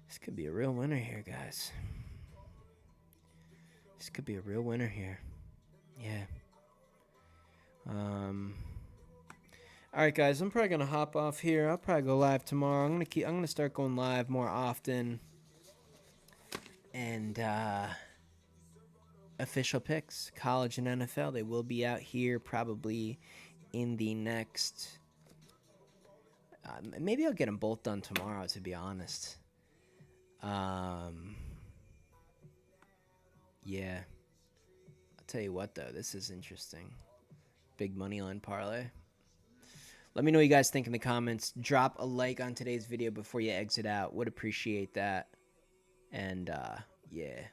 This could be a real winner here, guys. This could be a real winner here. Yeah. All right, guys. I'm probably gonna hop off here. I'll probably go live tomorrow. I'm gonna start going live more often. And official picks, college and NFL, they will be out here probably in the next. Maybe I'll get them both done tomorrow, to be honest. Yeah. I'll tell you what, though, this is interesting. Big money line parlay. Let me know what you guys think in the comments. Drop a like on today's video before you exit out. Would appreciate that. And yeah.